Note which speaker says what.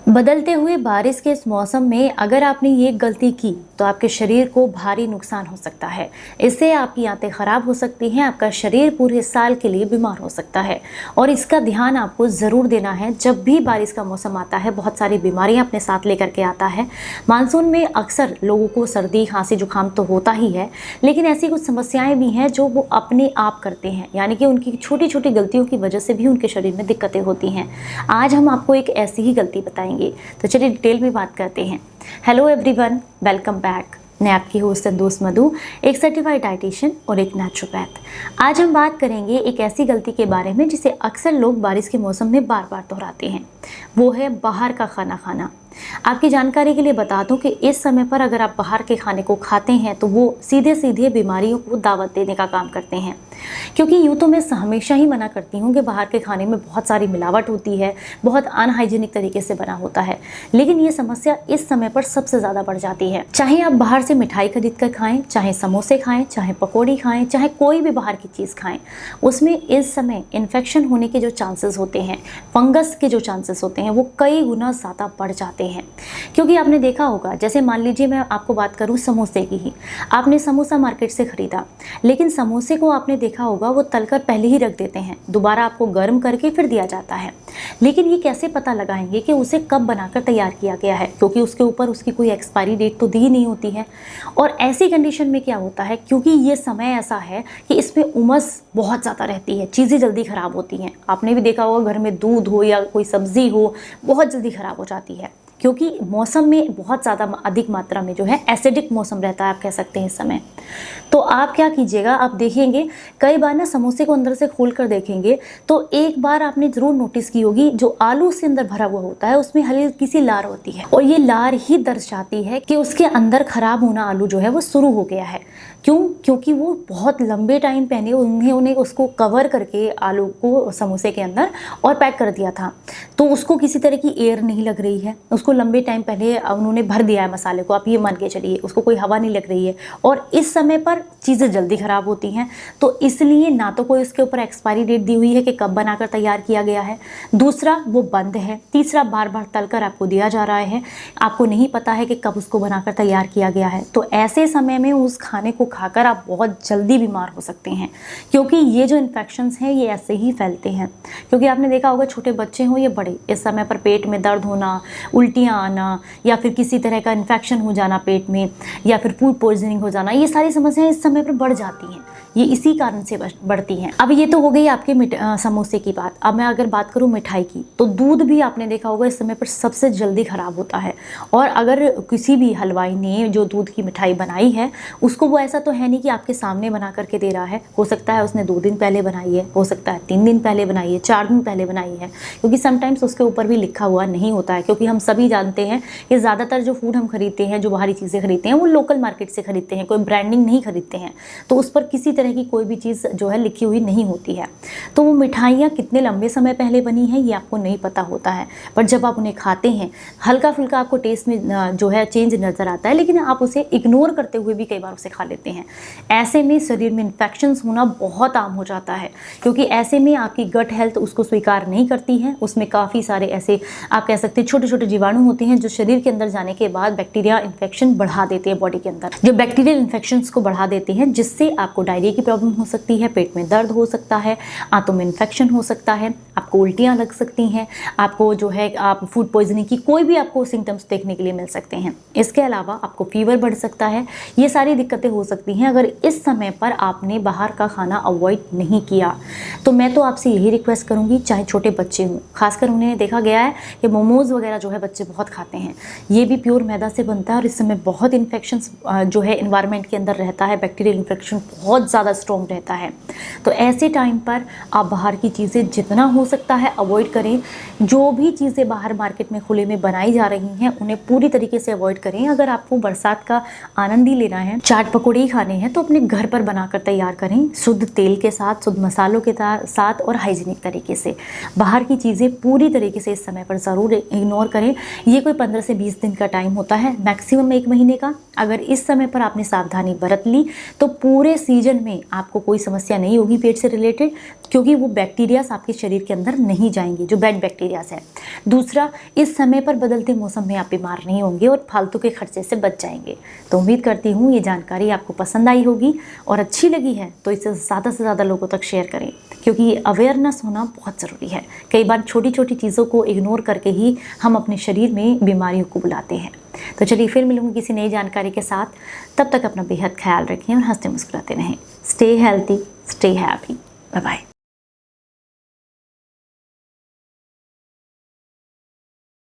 Speaker 1: बदलते हुए बारिश के इस मौसम में अगर आपने ये गलती की तो आपके शरीर को भारी नुकसान हो सकता है। इससे आपकी आंतें खराब हो सकती हैं, आपका शरीर पूरे साल के लिए बीमार हो सकता है। और इसका ध्यान आपको ज़रूर देना है। जब भी बारिश का मौसम आता है बहुत सारी बीमारियां अपने साथ लेकर के आता है। मानसून में अक्सर लोगों को सर्दी खांसी जुकाम तो होता ही है, लेकिन ऐसी कुछ समस्याएं भी हैं जो वो अपने आप करते हैं, यानी कि उनकी छोटी छोटी गलतियों की वजह से भी उनके शरीर में दिक्कतें होती हैं। आज हम आपको एक ऐसी ही गलती बताएंगे, तो चलिए डिटेल में बात करते हैं। Hello everyone, welcome back. मैं आपकी होस्ट संदोष मधु, एक सर्टिफाइड डाइटिशियन और एक नेचुरोपैथ। आज हम बात करेंगे एक ऐसी गलती के बारे में जिसे अक्सर लोग बारिश के मौसम में बार बार दोहराते हैं। वो है बाहर का खाना खाना। आपकी जानकारी के लिए बता दूं कि इस समय पर अगर आप बाहर के खाने को खाते हैं तो वो सीधे सीधे बीमारियों को दावत देने का काम करते हैं। क्योंकि यूँ तो मैं हमेशा ही मना करती हूँ कि बाहर के खाने में बहुत सारी मिलावट होती है, बहुत अनहाइजीनिक तरीके से बना होता है, लेकिन ये समस्या इस समय पर सबसे ज़्यादा बढ़ जाती है। चाहे आप बाहर से मिठाई खरीद कर खाएं, चाहे समोसे खाएं, चाहे पकौड़ी खाएं, चाहे कोई भी बाहर की चीज़ खाएं, उसमें इस समय इन्फेक्शन होने के जो चांसेस होते हैं, फंगस के जो चांसेस होते हैं, वो कई गुना ज़्यादा बढ़ जाते हैं। क्योंकि आपने देखा होगा, जैसे मान लीजिए मैं आपको बात करूं समोसे की ही। आपने समोसा मार्केट से खरीदा, लेकिन समोसे को आपने देखा होगा वो तलकर पहले ही रख देते हैं, दोबारा आपको गर्म करके फिर दिया जाता है। लेकिन ये कैसे पता लगाएंगे कि उसे कब बनाकर तैयार किया गया है, क्योंकि उसके ऊपर उसकी कोई एक्सपायरी डेट तो दी नहीं होती है। और ऐसी कंडीशन में क्या होता है, क्योंकि ये समय ऐसा है कि इसमें उमस बहुत ज़्यादा रहती है, चीज़ें जल्दी ख़राब होती हैं। आपने भी देखा होगा, घर में दूध हो या कोई सब्ज़ी हो, बहुत जल्दी ख़राब हो जाती है, क्योंकि मौसम में बहुत ज़्यादा अधिक मात्रा में जो है एसिडिक मौसम रहता है, आप कह सकते हैं इस समय। तो आप क्या कीजिएगा, आप देखेंगे कई बार ना समोसे को अंदर से खोल कर देखेंगे तो एक बार आपने ज़रूर नोटिस की होगी, जो आलू से अंदर भरा हुआ होता है उसमें हल्की सी लार होती है, और ये लार ही दर्शाती है कि उसके अंदर खराब होना आलू जो है वो शुरू हो गया है। क्यों? क्योंकि वो बहुत लंबे टाइम पहले उन्हें उसको कवर करके आलू को समोसे के अंदर और पैक कर दिया था, तो उसको किसी तरह की एयर नहीं लग रही है। उसको लंबे टाइम पहले उन्होंने भर दिया है मसाले को, आप ये मान के चलिए, उसको कोई हवा नहीं लग रही है, और इस समय पर चीज़ें जल्दी ख़राब होती हैं। तो इसलिए ना तो कोई उसके ऊपर एक्सपायरी डेट दी हुई है कि कब बनाकर तैयार किया गया है, दूसरा वो बंद है, तीसरा बार बार तलकर आपको दिया जा रहा है, आपको नहीं पता है कि कब उसको बनाकर तैयार किया गया है। तो ऐसे समय में उस खाने को खाकर आप बहुत जल्दी बीमार हो सकते हैं, क्योंकि ये जो इन्फेक्शंस हैं ये ऐसे ही फैलते हैं। क्योंकि आपने देखा होगा, छोटे बच्चे हों या बड़े, इस समय पर पेट में दर्द होना, उल्टियाँ आना, या फिर किसी तरह का इन्फेक्शन हो जाना पेट में, या फिर फूड पॉइजनिंग हो जाना, ये सारी समस्याएं इस समय पर बढ़ जाती हैं। ये इसी कारण से बढ़ती हैं। अब ये तो हो गई आपके समोसे की बात। अब मैं अगर बात करूँ मिठाई की, तो दूध भी आपने देखा होगा इस समय पर सबसे जल्दी ख़राब होता है। और अगर किसी भी हलवाई ने जो दूध की मिठाई बनाई है, उसको वो ऐसा तो है नहीं कि आपके सामने बना करके दे रहा है। हो सकता है उसने 2 दिन पहले बनाई है, हो सकता है 3 दिन पहले बनाई है, 4 दिन पहले बनाई है, क्योंकि समटाइम्स उसके ऊपर भी लिखा हुआ नहीं होता है। क्योंकि हम सभी जानते हैं कि ज़्यादातर जो फूड हम खरीदते हैं, जो बाहरी चीज़ें खरीदते हैं, वो लोकल मार्केट से खरीदते हैं, कोई ब्रांडिंग नहीं खरीदते हैं, तो उस पर किसी तरह की कोई भी चीज़ जो है लिखी हुई नहीं होती है। तो वो मिठाइयाँ कितने लंबे समय पहले बनी हैं ये आपको नहीं पता होता है, पर जब आप उन्हें खाते हैं हल्का फुल्का आपको टेस्ट में जो है चेंज नज़र आता है, लेकिन आप उसे इग्नोर करते हुए भी कई बार उसे खा लेते हैं। ऐसे में शरीर में इन्फेक्शंस होना बहुत आम हो जाता है, क्योंकि ऐसे में आपकी गट हेल्थ उसको स्वीकार नहीं करती है। उसमें काफ़ी सारे ऐसे आप कह सकते हैं छोटे छोटे जीवाणु होते हैं जो शरीर के अंदर जाने के बाद बैक्टीरिया इन्फेक्शन बढ़ा देते हैं बॉडी के अंदर, जो बैक्टीरियल इन्फेक्शंस को बढ़ा देते हैं, जिससे आपको डायरिया की प्रॉब्लम हो सकती है, पेट में दर्द हो सकता है, आंतों में इन्फेक्शन हो सकता है, आपको उल्टियाँ लग सकती हैं, आपको जो है आप फूड पॉइजनिंग की कोई भी आपको सिम्टम्स देखने के लिए मिल सकते हैं। इसके अलावा आपको फीवर बढ़ सकता है। ये सारी दिक्कतें हो सकती हैं अगर इस समय पर आपने बाहर का खाना अवॉइड नहीं किया। तो मैं तो आपसे यही रिक्वेस्ट करूँगी, चाहे छोटे बच्चे हों, खासकर उन्हें देखा गया है कि मोमोज़ वगैरह जो है बच्चे बहुत खाते हैं, ये भी प्योर मैदा से बनता है, और इस समय बहुत इन्फेक्शंस जो है इन्वायरमेंट के अंदर रहता है, बैक्टीरियल इन्फेक्शन बहुत ज़्यादा स्ट्रॉन्ग रहता है। तो ऐसे टाइम पर आप बाहर की चीज़ें जितना हो सकता है अवॉइड करें। जो भी चीज़ें बाहर मार्केट में खुले में बनाई जा रही हैं उन्हें पूरी तरीके से अवॉइड करें। अगर आपको बरसात का आनंद ही लेना है, चाट पकौड़े ही खाने हैं, तो अपने घर पर बनाकर तैयार करें, शुद्ध तेल के साथ, शुद्ध मसालों के साथ और हाइजीनिक तरीके से। बाहर की चीज़ें पूरी तरीके से इस समय पर ज़रूर इग्नोर करें। ये कोई 15 से 20 दिन का टाइम होता है, मैक्सिमम 1 महीने का। अगर इस समय पर आपने सावधानी बरत ली तो पूरे सीजन में आपको कोई समस्या नहीं होगी पेट से रिलेटेड, क्योंकि वो बैक्टीरियाज आपके शरीर के अंदर नहीं जाएंगे जो बैड बैक्टीरियाज हैं। दूसरा, इस समय पर बदलते मौसम में आप बीमार नहीं होंगे और फालतू के खर्चे से बच जाएंगे। तो उम्मीद करती हूँ ये जानकारी आपको पसंद आई होगी, और अच्छी लगी है तो इसे ज़्यादा से ज़्यादा लोगों तक शेयर करें, क्योंकि अवेयरनेस होना बहुत ज़रूरी है। कई बार छोटी छोटी चीज़ों को इग्नोर करके ही हम अपने शरीर में बीमारियों को बुलाते हैं। तो चलिए फिर मिलूंगी किसी नई जानकारी के साथ। तब तक अपना बेहद ख्याल रखें और हंसते मुस्कुराते रहें। Stay healthy, stay happy. Bye bye.